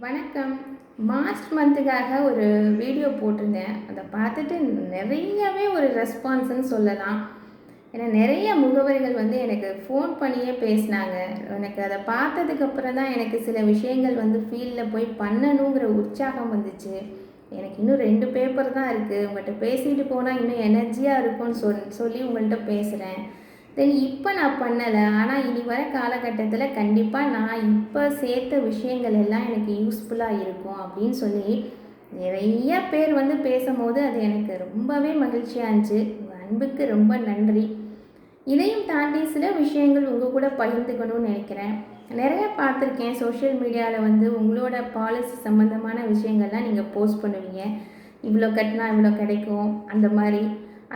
வணக்கம். மார்ச் மந்த்துக்காக ஒரு வீடியோ போட்டிருந்தேன். அதை பார்த்துட்டு நிறையவே ஒரு ரெஸ்பான்ஸ்ன்னு சொல்லலாம். ஏன்னா நிறைய முகவரிகள் வந்து எனக்கு ஃபோன் பண்ணியே பேசினாங்க. எனக்கு அதை பார்த்ததுக்கப்புறம் தான் எனக்கு சில விஷயங்கள் வந்து ஃபீல்டில் போய் பண்ணணுங்கிற உற்சாகம் வந்துச்சு. எனக்கு இன்னும் 2 பேப்பர் தான் இருக்குது. உங்கள்கிட்ட பேசிட்டு போனால் இன்னும் எனர்ஜியாக இருக்கும்னு சொல்லி உங்கள்கிட்ட பேசுகிறேன். தென் இப்போ நான் பண்ணலை. ஆனால் இனி வர காலகட்டத்தில் கண்டிப்பாக நான் இப்போ சேர்த்த விஷயங்கள் எல்லாம் எனக்கு யூஸ்ஃபுல்லாக இருக்கும் அப்படின்னு சொல்லி நிறைய பேர் வந்து பேசும்போது அது எனக்கு ரொம்பவே மகிழ்ச்சியாக இருந்துச்சு. உங்கள் அன்புக்கு ரொம்ப நன்றி. இதையும் தாண்டி சில விஷயங்கள் உங்கள் கூட பகிர்ந்துக்கணும்னு நினைக்கிறேன். நிறைய பார்த்துருக்கேன் சோஷியல் மீடியாவில் வந்து உங்களோட பாலிசி சம்மந்தமான விஷயங்கள்லாம் நீங்கள் போஸ்ட் பண்ணுவீங்க. இவ்வளோ கட்டினா இவ்வளோ கிடைக்கும் அந்த மாதிரி.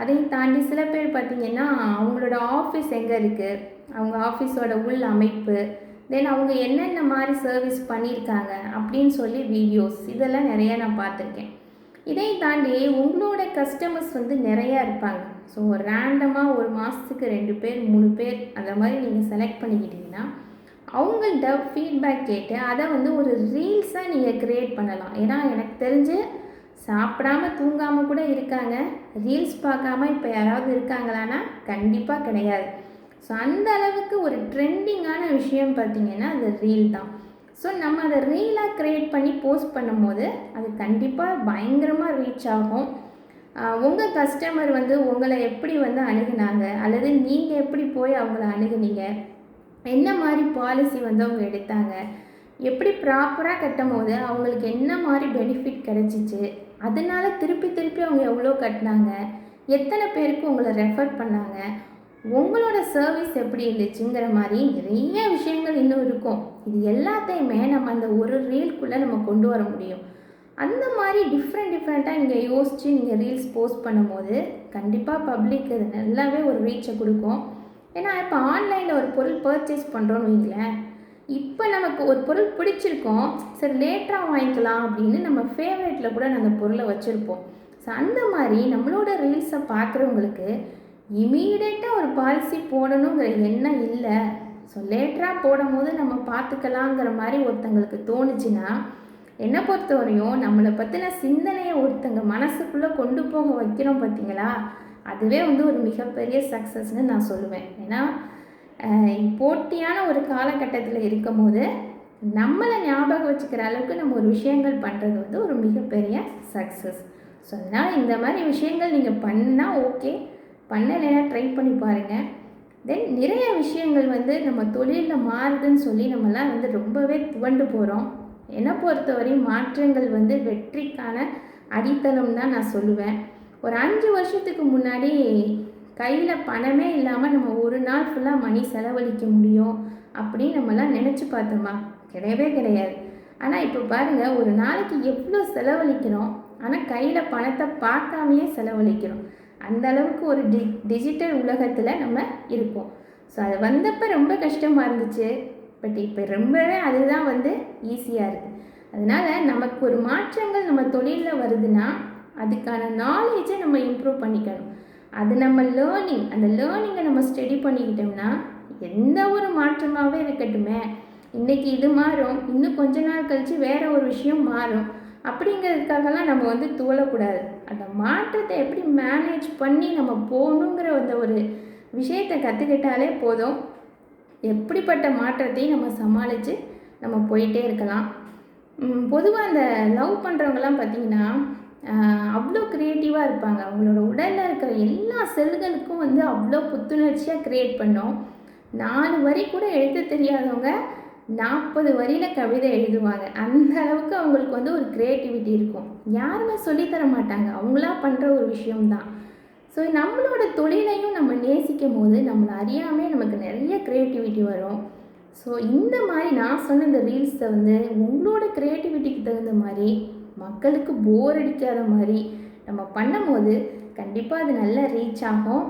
அதையும் தாண்டி சில பேர் பார்த்திங்கன்னா அவங்களோட ஆஃபீஸ் எங்கே இருக்குது, அவங்க ஆஃபீஸோட உள் அமைப்பு, தென் அவங்க என்னென்ன மாதிரி சர்வீஸ் பண்ணியிருக்காங்க அப்படின்னு சொல்லி வீடியோஸ் இதெல்லாம் நிறையா நான் பார்த்துருக்கேன். இதையும் தாண்டி உங்களோட கஸ்டமர்ஸ் வந்து நிறையா இருப்பாங்க. ஸோ ரேண்டமாக ஒரு மாதத்துக்கு 2 பேர் 3 பேர் அந்த மாதிரி நீங்கள் செலக்ட் பண்ணிக்கிட்டிங்கன்னா அவங்கள்ட்ட ஃபீட்பேக் கேட்டு அதை வந்து ஒரு ரீல்ஸாக நீங்கள் க்ரியேட் பண்ணலாம். ஏன்னா எனக்கு தெரிஞ்சு சாப்பிடாம தூங்காமல் கூட இருக்காங்க. ரீல்ஸ் பார்க்காம இப்போ யாராவது இருக்காங்களான்னா கண்டிப்பாக கிடையாது. ஸோ அந்த அளவுக்கு ஒரு ட்ரெண்டிங்கான விஷயம் பார்த்திங்கன்னா அது ரீல் தான். ஸோ நம்ம அதை ரீலாக க்ரியேட் பண்ணி போஸ்ட் பண்ணும்போது அது கண்டிப்பாக பயங்கரமாக ரீச் ஆகும். உங்கள் கஸ்டமர் வந்து உங்களை எப்படி வந்து அணுகுனாங்க, அல்லது நீங்கள் எப்படி போய் அவங்கள அணுகுனீங்க, என்ன மாதிரி பாலிசி வந்து அவங்க எடுத்தாங்க, எப்படி ப்ராப்பராக கட்டும் போது அவங்களுக்கு என்ன மாதிரி பெனிஃபிட் கிடைச்சிச்சு, அதனால் திருப்பி திருப்பி அவங்க எவ்வளோ கட்டினாங்க, எத்தனை பேருக்கு உங்களை ரெஃபர் பண்ணாங்க, உங்களோட சர்வீஸ் எப்படி இருந்துச்சுங்கிற மாதிரி நிறைய விஷயங்கள் இன்னும் இருக்கும். இது எல்லாத்தையுமே நம்ம அந்த ஒரு ரீல்குள்ளே நம்ம கொண்டு வர முடியும். அந்த மாதிரி டிஃப்ரெண்ட்டாக நீங்கள் யோசித்து நீங்கள் ரீல்ஸ் போஸ்ட் பண்ணும்போது கண்டிப்பாக பப்ளிக் அது நல்லாவே ஒரு ரீச்சை கொடுக்கும். ஏன்னா இப்போ ஆன்லைனில் ஒரு பொருள் பர்ச்சேஸ் பண்ணுறோன்னு வைங்களேன், இப்போ நமக்கு ஒரு பொருள் பிடிச்சிருக்கோம், சரி லேட்டராக வாங்கிக்கலாம் அப்படின்னு நம்ம ஃபேவரேட்டில் கூட அந்த பொருளை வச்சுருப்போம். ஸோ அந்த மாதிரி நம்மளோட ரீல்ஸை பார்க்குறவங்களுக்கு இமீடியட்டாக ஒரு பாலிசி போடணுங்கிற எண்ணம் இல்லை. ஸோ லேட்டராக போடும் போது நம்ம பார்த்துக்கலாங்கிற மாதிரி ஒருத்தங்களுக்கு தோணுச்சுன்னா, என்னை பொறுத்தவரையும் நம்மளை பற்றின சிந்தனையை ஒருத்தங்க மனசுக்குள்ளே கொண்டு போக வைக்கிறோம் பார்த்தீங்களா, அதுவே வந்து ஒரு மிகப்பெரிய சக்ஸஸ்ன்னு நான் சொல்லுவேன். ஏன்னா போட்டியான ஒரு காலகட்டத்தில் இருக்கும் போது நம்மளை ஞாபகம் வச்சுக்கிற அளவுக்கு நம்ம ஒரு விஷயங்கள் பண்ணுறது வந்து ஒரு மிகப்பெரிய சக்ஸஸ். ஸோ அதனால் இந்த மாதிரி விஷயங்கள் நீங்கள் பண்ணால் ஓகே, பண்ணலைன்னா ட்ரை பண்ணி பாருங்கள். தென் நிறைய விஷயங்கள் வந்து நம்ம தொழிலில் மாறுதுன்னு சொல்லி நம்மலாம் வந்து ரொம்பவே துவண்டு போகிறோம். என்னை பொறுத்தவரையும் மாற்றங்கள் வந்து வெற்றிக்கான அடித்தளம் தான் நான் சொல்லுவேன். ஒரு 5 வருஷத்துக்கு முன்னாடி கையில் பணமே இல்லாமல் நம்ம ஒரு நாள் ஃபுல்லாக மணி செலவழிக்க முடியும் அப்படின்னு நம்மலாம் நினச்சி பார்த்தோமா? கிடையவே கிடையாது. ஆனால் இப்போ பாருங்கள், ஒரு நாளைக்கு எவ்வளோ செலவழிக்கிறோம், ஆனால் கையில் பணத்தை பார்க்காமையே செலவழிக்கிறோம். அந்த அளவுக்கு ஒரு டிஜிட்டல் உலகத்தில் நம்ம இருக்கோம். ஸோ அது வந்தப்போ ரொம்ப கஷ்டமாக இருந்துச்சு. பட் இப்போ ரொம்பவே அதுதான் வந்து ஈஸியாக இருக்குது. அதனால் நமக்கு ஒரு மாற்றங்கள் நம்ம தொழிலில் வருதுன்னா அதுக்கான நாலேஜை நம்ம இம்ப்ரூவ் பண்ணிக்கணும். அது நம்ம அந்த லேர்னிங்கை நம்ம ஸ்டடி பண்ணிக்கிட்டோம்னா எந்த ஒரு மாற்றமாகவே இருக்கட்டுமே, இன்றைக்கி இது மாறும், இன்னும் கொஞ்ச நாள் கழித்து வேறு ஒரு விஷயம் மாறும் அப்படிங்கிறதுக்காகலாம் நம்ம வந்து தோழக்கூடாது. அந்த மாற்றத்தை எப்படி மேனேஜ் பண்ணி நம்ம போகணுங்கிற அந்த ஒரு விஷயத்தை கற்றுக்கிட்டாலே போதும். எப்படிப்பட்ட மாற்றத்தையும் நம்ம சமாளித்து நம்ம போயிட்டே இருக்கலாம். பொதுவாக அந்த லவ் பண்ணுறவங்கலாம் பார்த்திங்கன்னா அவ்வளோ க்ரியேட்டிவாக இருப்பாங்க. அவங்களோட உடலில் இருக்கிற எல்லா செல்களுக்கும் வந்து அவ்வளோ புத்துணர்ச்சியாக க்ரியேட் பண்ணோம். 4 வரி கூட எழுத தெரியாதவங்க 40 வரியில் கவிதை எழுதுவாங்க. அந்த அளவுக்கு அவங்களுக்கு வந்து ஒரு க்ரியேட்டிவிட்டி இருக்கும். யாருமே சொல்லித்தர மாட்டாங்க, அவங்களா பண்ணுற ஒரு விஷயம்தான். ஸோ நம்மளோட தொழிலையும் நம்ம நேசிக்கும் போது நம்மளை அறியாமல் நமக்கு நிறைய க்ரியேட்டிவிட்டி வரும். ஸோ இந்த மாதிரி நான் சொன்ன இந்த ரீல்ஸை வந்து உங்களோட க்ரியேட்டிவிட்டிக்கு தகுந்த மாதிரி மக்களுக்கு போர் அடிக்காத மாதிரி நம்ம பண்ணும்போது கண்டிப்பாக அது நல்லா ரீச் ஆகும்.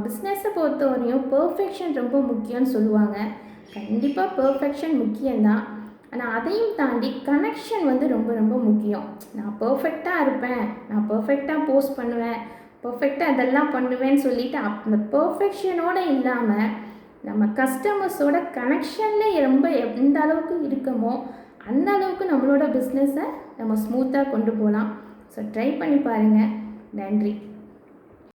பிஸ்னஸை பொறுத்தவரையும் பர்ஃபெக்ஷன் ரொம்ப முக்கியம்னு சொல்லுவாங்க. கண்டிப்பாக பர்ஃபெக்ஷன் முக்கியம்தான். ஆனால் அதையும் தாண்டி கனெக்ஷன் வந்து ரொம்ப ரொம்ப முக்கியம். நான் பர்ஃபெக்டாக இருப்பேன், நான் பர்ஃபெக்டாக போஸ்ட் பண்ணுவேன், பர்ஃபெக்டாக அதெல்லாம் பண்ணுவேன்னு சொல்லிவிட்டு அந்த பர்ஃபெக்ஷனோடு இல்லாமல் நம்ம கஸ்டமர்ஸோட கனெக்ஷன்லேயே ரொம்ப எந்த அளவுக்கு இருக்கமோ அந்த அளவுக்கு நம்மளோட பிஸ்னஸை நம்ம ஸ்மூத்தாக கொண்டு போகலாம். ஸோ ட்ரை பண்ணி பாருங்கள். நன்றி.